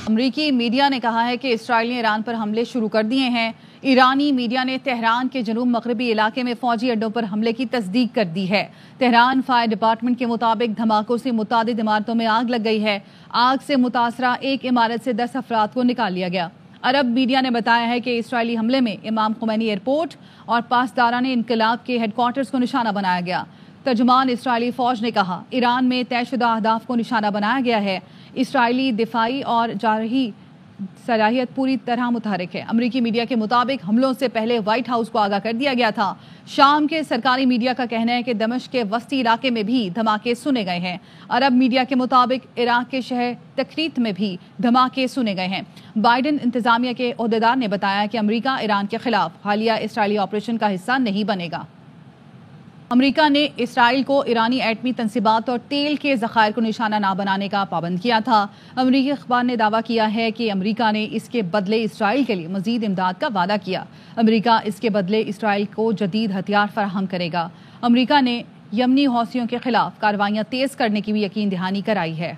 امریکی میڈیا نے کہا ہے کہ اسرائیل نے ایران پر حملے شروع کر دیے ہیں۔ ایرانی میڈیا نے تہران کے جنوب مغربی علاقے میں فوجی اڈوں پر حملے کی تصدیق کر دی ہے۔ تہران فائر ڈپارٹمنٹ کے مطابق دھماکوں سے متعدد عمارتوں میں آگ لگ گئی ہے۔ آگ سے متاثرہ ایک عمارت سے 10 افراد کو نکال لیا گیا۔ عرب میڈیا نے بتایا ہے کہ اسرائیلی حملے میں امام خمینی ایئرپورٹ اور پاسداران انقلاب کے ہیڈ کوارٹرز کو نشانہ بنایا گیا۔ ترجمان اسرائیلی فوج نے کہا ایران میں طے شدہ اہداف کو نشانہ بنایا گیا ہے۔ اسرائیلی دفاعی اور جارحی صلاحیت پوری طرح متحرک ہے۔ امریکی میڈیا کے مطابق حملوں سے پہلے وائٹ ہاؤس کو آگاہ کر دیا گیا تھا۔ شام کے سرکاری میڈیا کا کہنا ہے کہ دمشق کے وسطی علاقے میں بھی دھماکے سنے گئے ہیں۔ عرب میڈیا کے مطابق عراق کے شہر تکریت میں بھی دھماکے سنے گئے ہیں۔ بائیڈن انتظامیہ کے عہدیدار نے بتایا کہ امریکہ ایران کے خلاف حالیہ اسرائیلی آپریشن کا حصہ نہیں بنے گا۔ امریکہ نے اسرائیل کو ایرانی ایٹمی تنصیبات اور تیل کے ذخائر کو نشانہ نہ بنانے کا پابند کیا تھا۔ امریکی اخبار نے دعویٰ کیا ہے کہ امریکہ نے اس کے بدلے اسرائیل کے لیے مزید امداد کا وعدہ کیا۔ امریکہ اس کے بدلے اسرائیل کو جدید ہتھیار فراہم کرے گا۔ امریکہ نے یمنی حوثیوں کے خلاف کارروائیاں تیز کرنے کی بھی یقین دہانی کرائی ہے۔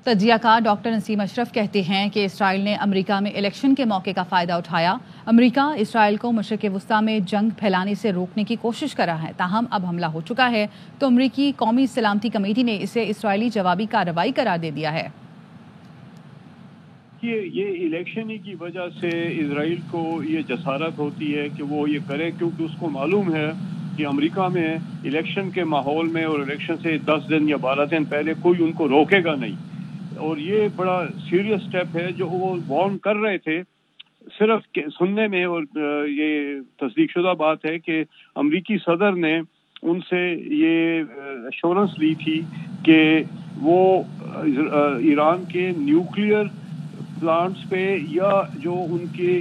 تجزیہ کار ڈاکٹر نسیم اشرف کہتے ہیں کہ اسرائیل نے امریکہ میں الیکشن کے موقع کا فائدہ اٹھایا۔ امریکہ اسرائیل کو مشرق وسطیٰ میں جنگ پھیلانے سے روکنے کی کوشش کر رہا ہے، تاہم اب حملہ ہو چکا ہے تو امریکی قومی سلامتی کمیٹی نے اسے اسرائیلی جوابی کارروائی قرار دے دیا ہے۔ یہ الیکشن ہی کی وجہ سے اسرائیل کو یہ جسارت ہوتی ہے کہ وہ یہ کرے، کیونکہ اس کو معلوم ہے کہ امریکہ میں الیکشن کے ماحول میں اور الیکشن سے 10 دن یا 12 دن پہلے کوئی ان کو روکے گا نہیں، اور یہ بڑا سیریس سٹیپ ہے جو وہ وارن کر رہے تھے۔ صرف سننے میں اور یہ تصدیق شدہ بات ہے کہ امریکی صدر نے ان سے یہ ایشورنس لی تھی کہ وہ ایران کے نیوکلیئر پلانٹس پہ یا جو ان کے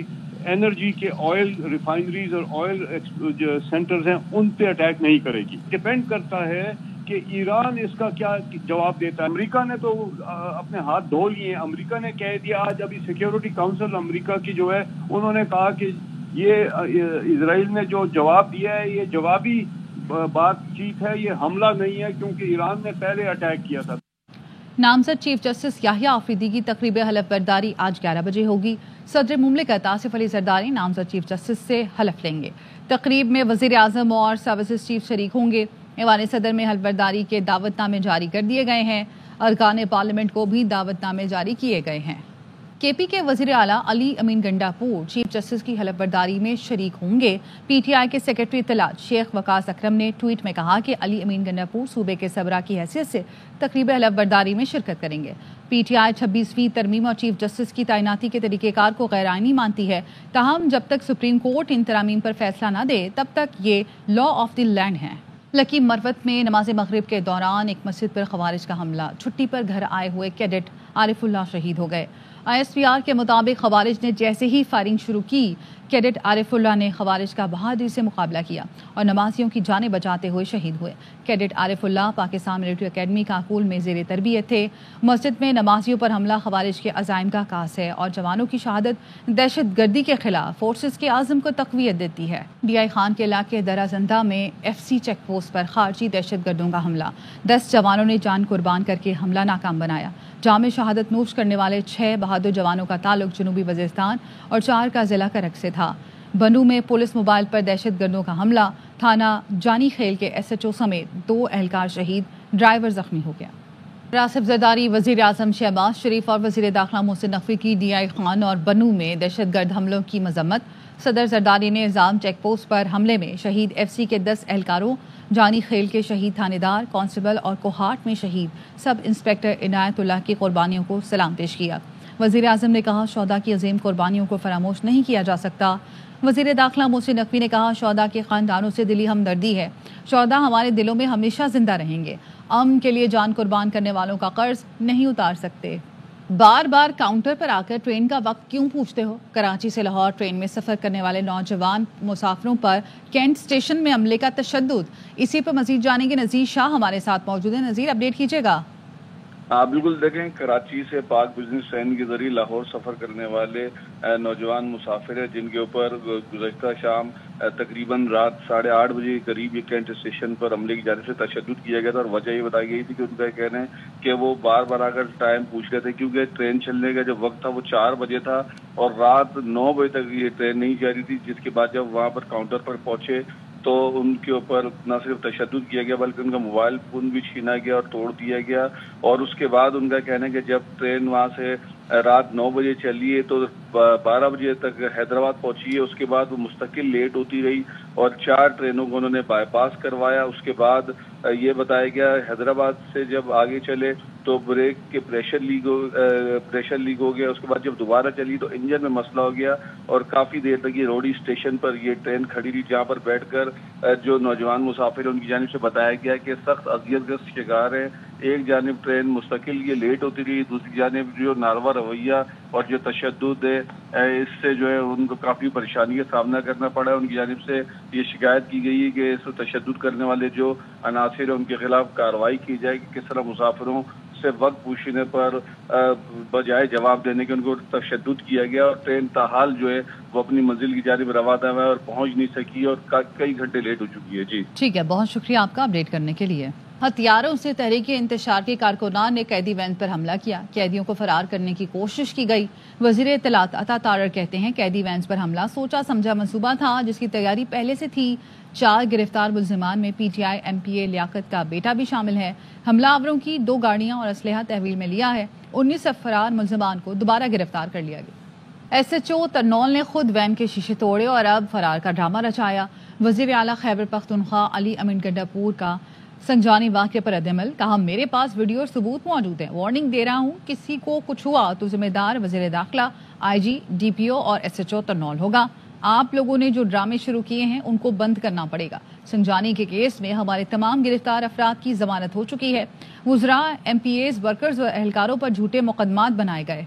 انرجی کے آئل ریفائنریز اور آئل سینٹرز ہیں ان پہ اٹیک نہیں کرے گی۔ ڈیپینڈ کرتا ہے کہ ایران اس کا کیا جواب دیتا ہے۔ امریکہ نے تو اپنے ہاتھ دھو لیے۔ امریکہ نے کہہ دیا، آج ابھی سیکیورٹی کاؤنسل امریکہ کی جو ہے انہوں نے کہا کہ یہ اسرائیل نے جو جواب دیا ہے یہ جوابی بات چیت ہے، یہ حملہ نہیں ہے، کیونکہ ایران نے پہلے اٹیک کیا تھا۔ نامزد چیف جسٹس یحییٰ آفریدی کی تقریب حلف برداری آج 11 بجے ہوگی۔ صدر مملکت آصف علی زرداری نامزد چیف جسٹس سے حلف لیں گے۔ تقریب میں وزیر اعظم اور سروسز چیف شریک ہوں گے۔ ایوان صدر میں حلف برداری کے دعوت نامے جاری کر دیے گئے ہیں۔ ارکان پارلیمنٹ کو بھی دعوت نامے جاری کیے گئے ہیں۔ کے پی کے وزیر اعلیٰ علی امین گنڈاپور چیف جسٹس کی حلف برداری میں شریک ہوں گے۔ پی ٹی آئی کے سیکرٹری اطلاعات شیخ وقاص اکرم نے ٹویٹ میں کہا کہ علی امین گنڈاپور صوبے کے سربراہ کی حیثیت سے تقریب حلف برداری میں شرکت کریں گے۔ پی ٹی آئی 26ویں ترمیم اور چیف جسٹس کی تعیناتی کے طریقہ کار کو غیر آئینی مانتی ہے، تاہم جب تک سپریم کورٹ ان ترامیم پر فیصلہ نہ دے تب تک یہ لا آف دی لینڈ ہیں۔ لکی مروت میں نماز مغرب کے دوران ایک مسجد پر خوارج کا حملہ، چھٹی پر گھر آئے ہوئے کیڈٹ عارف اللہ شہید ہو گئے۔ آئی ایس پی آر کے مطابق خوارج نے جیسے ہی فائرنگ شروع کی، کیڈٹ عارف اللہ نے خوارج کا بہادری سے مقابلہ کیا اور نمازیوں کی جانیں بچاتے ہوئے شہید ہوئے۔ کیڈٹ عارف اللہ پاکستان ملٹری اکیڈمی کاکول میں زیر تربیت تھے۔ مسجد میں نمازیوں پر حملہ خوارج کے عزائم کا عکاس ہے اور جوانوں کی شہادت دہشت گردی کے خلاف فورسز کے عزم کو تقویت دیتی ہے۔ ڈی آئی خان کے علاقے درازندہ میں ایف سی چیک پوسٹ پر خارجی دہشت گردوں کا حملہ، 10 جوانوں نے جان قربان کر کے حملہ ناکام بنایا۔ جام شہادت نوش کرنے والے 6 بہادر جوانوں کا تعلق جنوبی وزیرستان اور 4 کا ضلع کرک سے تھا۔ بنو میں پولیس موبائل پر دہشت گردوں کا حملہ، تھانہ جانی خیل کے ایس ایچ او سمیت 2 اہلکار شہید، ڈرائیور زخمی ہو گیا۔ آصف زرداری، وزیر اعظم شہباز شریف اور وزیر داخلہ محسن نقوی کی ڈی آئی خان اور بنو میں دہشت گرد حملوں کی مذمت۔ صدر زرداری نے نظام چیک پوسٹ پر حملے میں شہید ایف سی کے 10 اہلکاروں، جانی خیل کے شہید تھانے دار، کانسٹیبل اور کوہاٹ میں شہید سب انسپکٹر عنایت اللہ کی قربانیوں کو سلام پیش کیا۔ وزیر اعظم نے کہا شہداء کی عظیم قربانیوں کو فراموش نہیں کیا جا سکتا۔ وزیر داخلہ محسن نقوی نے کہا شہداء کے خاندانوں سے دلی ہمدردی ہے، شہداء ہمارے دلوں میں ہمیشہ زندہ رہیں گے، امن کے لیے جان قربان کرنے والوں کا قرض نہیں اتار سکتے۔ بار بار کاؤنٹر پر آ کر ٹرین کا وقت کیوں پوچھتے ہو؟ کراچی سے لاہور ٹرین میں سفر کرنے والے نوجوان مسافروں پر کینٹ اسٹیشن میں عملے کا تشدد، اسی پر مزید جانیں گے نذیر شاہ ہمارے ساتھ موجود ہیں۔ نذیر، اپڈیٹ کیجیے گا۔ بالکل، دیکھیں کراچی سے پاک بزنس ٹرین کے ذریعے لاہور سفر کرنے والے نوجوان مسافر ہیں جن کے اوپر گزشتہ شام تقریباً رات 8:30 بجے کے قریب یہ کینٹ اسٹیشن پر عملے کی جانب سے تشدد کیا گیا تھا، اور وجہ یہ بتائی گئی تھی کہ ان کا کہنا ہے کہ وہ بار بار آ کر ٹائم پوچھ رہے تھے، کیونکہ ٹرین چلنے کا جو وقت تھا وہ 4 بجے تھا اور رات 9 بجے تک یہ ٹرین نہیں جا رہی تھی، جس کے بعد جب وہاں پر کاؤنٹر پر پہنچے تو ان کے اوپر نہ صرف تشدد کیا گیا بلکہ ان کا موبائل فون بھی چھینا گیا اور توڑ دیا گیا. اور اس کے بعد ان کا کہنا ہے کہ جب ٹرین وہاں سے رات 9 بجے چلی ہے تو 12 بجے تک حیدرآباد پہنچی ہے. اس کے بعد وہ مستقل لیٹ ہوتی رہی اور 4 ٹرینوں کو انہوں نے بائی پاس کروایا. اس کے بعد یہ بتایا گیا حیدرآباد سے جب آگے چلے تو بریک کے پریشر لیک ہو گیا. اس کے بعد جب دوبارہ چلی تو انجن میں مسئلہ ہو گیا اور کافی دیر تک یہ روڈی اسٹیشن پر یہ ٹرین کھڑی رہی، جہاں پر بیٹھ کر جو نوجوان مسافر ان کی جانب سے بتایا گیا کہ سخت اذیت کا شکار ہیں. ایک جانب ٹرین مستقل یہ لیٹ ہوتی رہی، دوسری جانب جو ناروا رویہ اور جو تشدد ہے اس سے جو ہے ان کو کافی پریشانی کا سامنا کرنا پڑا ہے. ان کی جانب سے یہ شکایت کی گئی ہے کہ اس تشدد کرنے والے جو عناصر ہیں ان کے خلاف کارروائی کی جائے کہ کس طرح مسافروں سے وقت پوچھنے پر بجائے جواب دینے کے ان کو تشدد کیا گیا اور ٹرین تاحال جو ہے وہ اپنی منزل کی جانب روانہ ہے اور پہنچ نہیں سکی اور کئی گھنٹے لیٹ ہو چکی ہے. جی ٹھیک ہے، بہت شکریہ آپ کا اپڈیٹ کرنے کے لیے. ہتھیاروں سے تحریک انتشار کے کارکنان نے قیدی وین پر حملہ کیا، قیدیوں کو فرار کرنے کی کوشش کی گئی. وزیر اطلاعات عطا تارڑ کہتے ہیں قیدی وینز پر حملہ سوچا سمجھا منصوبہ تھا جس کی تیاری پہلے سے تھی. 4 گرفتار ملزمان میں P T I M P اے لیاقت کا بیٹا بھی شامل ہے. حملہ آوروں کی 2 گاڑیاں اور اسلحہ تحویل میں لیا ہے. 19 فرار ملزمان کو دوبارہ گرفتار کر لیا گیا. ایس ایچ او ترنول نے خود وین کے شیشے توڑے اور اب فرار کا ڈرامہ رچایا. وزیر اعلیٰ خیبر پختونخوا علی امین گنڈاپور کا سنجانی واقعے پر ردعمل، کہا میرے پاس ویڈیو اور ثبوت موجود ہیں، وارننگ دے رہا ہوں کسی کو کچھ ہوا تو ذمہ دار وزیر داخلہ، آئی جی، ڈی پی او اور ایس ایچ او ترنول ہوگا. آپ لوگوں نے جو ڈرامے شروع کیے ہیں ان کو بند کرنا پڑے گا. سنجانی کے کیس میں ہمارے تمام گرفتار افراد کی ضمانت ہو چکی ہے. وزراء، ایم پی ایز، ورکرز و اہلکاروں پر جھوٹے مقدمات بنائے گئے.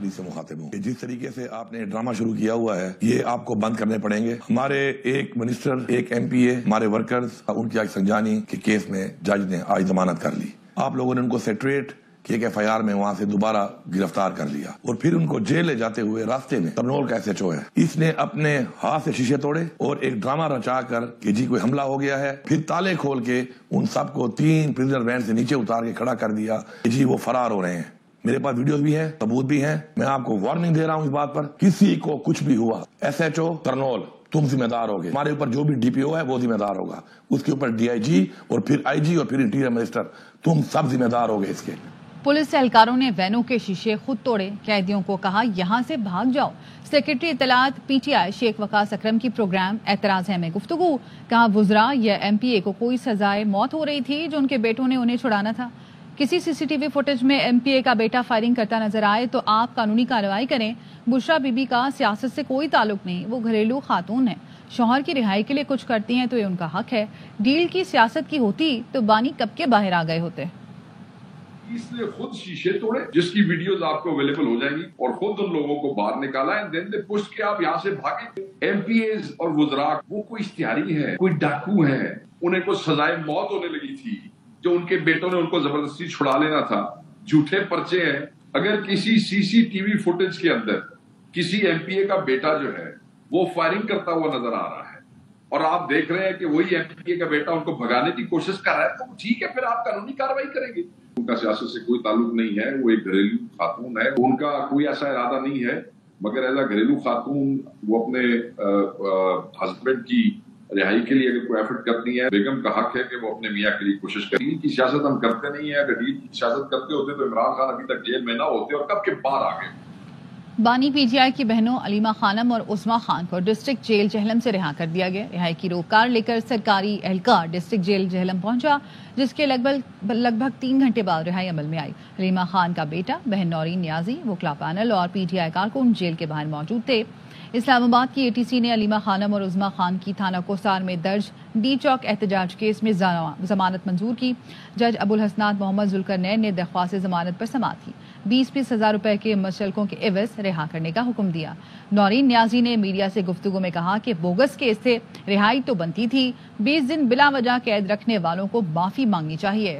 سے مخاطب ہوں کہ جس طریقے سے آپ نے ڈرامہ شروع کیا ہوا ہے یہ آپ کو بند کرنے پڑیں گے. ہمارے ایک منسٹر، ایک ایم پی اے، ہمارے ورکرز، ان کی سنجانی کے کیس میں جج نے آج ضمانت کر لی. آپ لوگوں نے ان کو سیٹریٹ کہ ایک ایف آئی آر میں وہاں سے دوبارہ گرفتار کر لیا اور پھر ان کو جیل لے جاتے ہوئے راستے میں ترنول کا ایس ایچ او ہے، اس نے اپنے ہاتھ سے شیشے توڑے اور ایک ڈرامہ رچا کر کہ جی کوئی حملہ ہو گیا ہے، پھر تالے کھول کے ان سب کو 3 پرزنر وین سے نیچے اتار کے کھڑا کر دیا کہ جی وہ فرار ہو رہے ہیں. میرے پاس ویڈیوز بھی ہیں، ثبوت بھی ہیں. میں آپ کو وارننگ دے رہا ہوں اس بات پر، کسی کو کچھ بھی ہوا ایس ایچ او ترنول تم ذمہ دار ہوگے. ہمارے اوپر جو بھی ڈی پی او ہے وہ ذمہ دار ہوگا، اس کے اوپر ڈی آئی جی اور پھر آئی جی اور پھر انٹیریئر منسٹر، تم سب ذمہ دار ہوگے اس کے. پولیس اہلکاروں نے وینوں کے شیشے خود توڑے، قیدیوں کو کہا یہاں سے بھاگ جاؤ. سیکرٹری اطلاعات پی ٹی آئی شیخ وقاص اکرم کی پروگرام اعتراض ہے میں گفتگو، کہا وزراء یا ایم پی اے کو کوئی سزائے موت ہو رہی تھی جو ان کے بیٹوں نے انہیں چھڑانا تھا. کسی سی سی ٹی وی فوٹیج میں ایم پی اے کا بیٹا فائرنگ کرتا نظر آئے تو آپ قانونی کارروائی کریں. بشرا بی بی کا سیاست سے کوئی تعلق نہیں، وہ گھریلو خاتون ہے، شوہر کی رہائی کے لیے کچھ کرتی ہیں تو یہ ان کا حق ہے. ڈیل کی سیاست کی ہوتی تو بانی کب کے باہر آ گئے ہوتے. اس نے خود شیشے توڑے جس کی ویڈیوز آپ کو اویلیبل ہو جائیں گی اور خود ان لوگوں کو باہر نکالا ہے. دین دے پوچھ کے آپ یہاں سے بھاگے. ایم پی ایز اور وزراء وہ کوئی اشتہاری ہے، کوئی ڈاکو ہے، انہیں کو سزائے موت ہونے لگی تھی جو ان کے بیٹوں نے ان کو زبردستی چھڑا لینا تھا. جھوٹے پرچے ہیں. اگر کسی سی سی ٹی وی فوٹیج کے اندر کسی ایم پی اے کا بیٹا جو ہے وہ فائرنگ کرتا ہوا نظر آ رہا ہے اور آپ دیکھ رہے ہیں کہ وہی ایم پی اے کا بیٹا ان کو بھگانے کی کوشش کر رہا ہے تو ٹھیک ہے، پھر آپ قانونی کارروائی کریں گے. ان کا سیاست سے کوئی تعلق نہیں ہے، وہ ایک گھریلو خاتون ہے، ان کا کوئی ایسا ارادہ نہیں ہے، مگر ایز اے گھریلو خاتون وہ اپنے ہسبینڈ کی رہائی کے لیے اگر کوئی ایفرٹ کرتی ہے، بیگم کا حق ہے کہ وہ اپنے میاں کے لیے کوشش کرے. ڈیل کی سیاست ہم کرتے نہیں ہیں. اگر ڈیل کی سیاست کرتے ہوتے تو عمران خان ابھی تک جیل میں نہ ہوتے اور کب کے باہر آ گئے. بانی پی جی آئی کی بہنوں علیمہ خانم اور عظمیٰ خان کو ڈسٹرکٹ جیل جہلم سے رہا کر دیا گیا. رہائی کی روکار لے کر سرکاری اہلکار ڈسٹرکٹ جیل جہلم پہنچا جس کے لگ بھگ 3 گھنٹے بعد رہائی عمل میں آئی. علیمہ خان کا بیٹا، بہن نورین نیازی، وکلا پینل اور پی ٹی آئی کارکن جیل کے باہر موجود تھے. اسلام آباد کی اے ٹی سی نے علیمہ خانم اور عظمیٰ خان کی تھانہ کوسار میں درج ڈی چوک احتجاج کیس میں ضمانت منظور کی. جج ابوالحسنات محمد ذوالقرنین نے درخواست ضمانت پر سماعت کی. 20 ہزار روپے کے مشترکوں کے عوض رہا کرنے کا حکم دیا. نورین نیازی نے میڈیا سے گفتگو میں کہا کہ بوگس کیس تھے، رہائی تو بنتی تھی. 20 دن بلا وجہ قید رکھنے والوں کو معافی مانگنی چاہیے.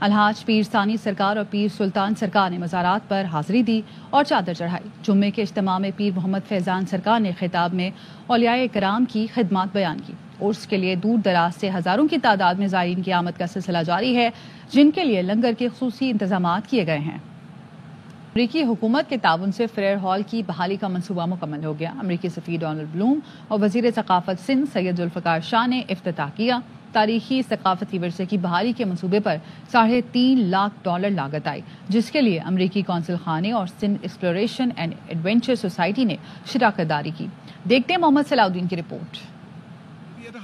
الحاج پیر ثانی سرکار اور پیر سلطان سرکار نے مزارات پر حاضری دی اور چادر چڑھائی۔ جمعے کے اجتماع میں پیر محمد فیضان سرکار نے خطاب میں اولیاء کرام کی خدمات بیان کی۔ عرس کے لیے دور دراز سے ہزاروں کی تعداد میں زائرین کی آمد کا سلسلہ جاری ہے، جن کے لیے لنگر کے خصوصی انتظامات کیے گئے ہیں۔ امریکی حکومت کے تعاون سے فریئر ہال کی بحالی کا منصوبہ مکمل ہو گیا۔ امریکی سفیر ڈونلڈ بلوم اور وزیر ثقافت سندھ سید ذوالفقار شاہ نے افتتاح کیا۔ تاریخی ثقافتی ورثے کی بحالی کے منصوبے پر $3.5 لاکھ لاگت آئی، جس کے لیے امریکی قونصل خانے اور Sindh exploration and adventure society نے شراکت داری کی۔ دیکھتے ہیں محمد صلاح الدین کی رپورٹ۔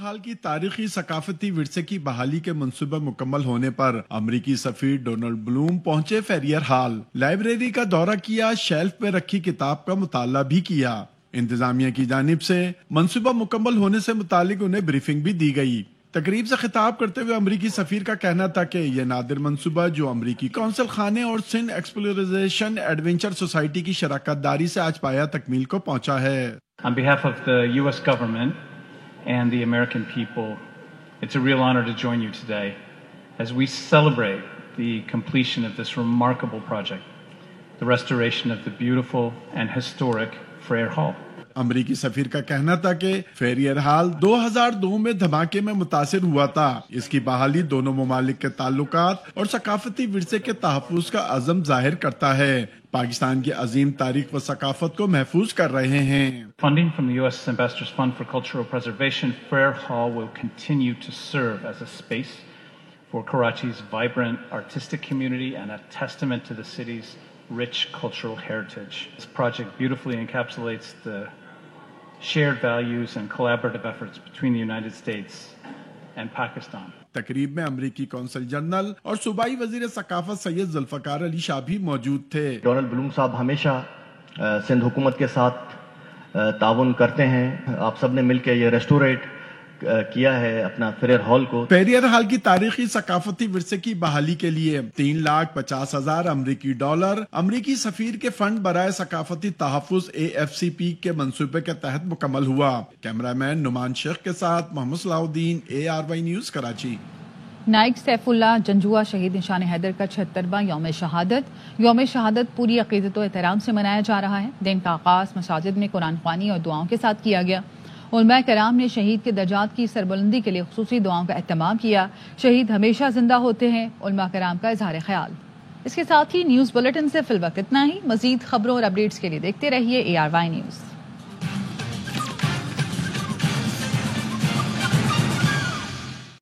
حال کی تاریخی ثقافتی ورثے کی بحالی کے منصوبہ مکمل ہونے پر امریکی سفیر ڈونلڈ بلوم پہنچے فیریئر ہال، لائبریری کا دورہ کیا، شیلف پہ رکھی کتاب کا مطالعہ بھی کیا۔ انتظامیہ کی جانب سے منصوبہ مکمل ہونے سے متعلق انہیں بریفنگ بھی دی گئی۔ تقریب سے خطاب کرتے ہوئے امریکی سفیر کا کہنا تھا کہ یہ نادر منصوبہ جو امریکی قونصل خانے اور سندھ ایکسپلوریشن ایڈونچر سوسائٹی کی شراکت داری سے آج پایا تکمیل کو پہنچا ہے۔ On behalf of the US government and the American people, it's a real honor to join you today as we celebrate the completion of this remarkable project, the restoration of the beautiful and historic Freer Hall. امریکی سفیر کا کہنا تھا کہ فیریئر hall 2002 میں دھماکے میں متاثر ہوا تھا۔ اس کی بحالی دونوں ممالک کے تعلقات اور ثقافتی ورثے کے تحفظ کا عزم ظاہر کرتا ہے۔ پاکستان کی عظیم تاریخ و ثقافت کو محفوظ کر رہے ہیں۔ Funding from the U.S. Ambassador's Fund for Cultural Preservation, Freer Hall will continue to serve as a space for Karachi's vibrant artistic community and a testament to the city's rich cultural heritage. This project beautifully encapsulates the shared values and collaborative efforts between the United States and Pakistan. تقریب میں امریکی قونصل general اور صوبائی وزیر ثقافت سید ذوالفقار علی شاہ بھی موجود تھے۔ ڈونلڈ بلوم صاحب ہمیشہ سندھ حکومت کے ساتھ تعاون کرتے ہیں۔ آپ سب نے مل کے یہ ریسٹوریٹ کیا ہے اپنا فریئر ہال کو۔ فیریئر ہال کی تاریخی ثقافتی ورثے کی بحالی کے لیے $3,50,000 امریکی ڈالر امریکی سفیر کے فنڈ برائے ثقافتی تحفظ AFCP کے منصوبے کے تحت مکمل ہوا۔ کیمرہ مین نعمان شیخ کے ساتھ محمد صلاح الدین، ARY نیوز کراچی۔ نائک سیف اللہ جنجوعہ شہید نشان حیدر کا 76واں یوم شہادت پوری عقیدت و احترام سے منایا جا رہا ہے۔ دن کا آغاز مساجد میں قرآن خوانی اور دعاؤں کے ساتھ کیا گیا۔ علماء کرام نے شہید کے درجات کی سربلندی کے لیے خصوصی دعاؤں کا اہتمام کیا۔ شہید ہمیشہ زندہ ہوتے ہیں، علماء کرام کا اظہار خیال۔ اس کے ساتھ ہی نیوز بلیٹن سے فی الوقت اتنا ہی۔ مزید خبروں اور اپڈیٹس کے لیے دیکھتے رہیے ARY نیوز۔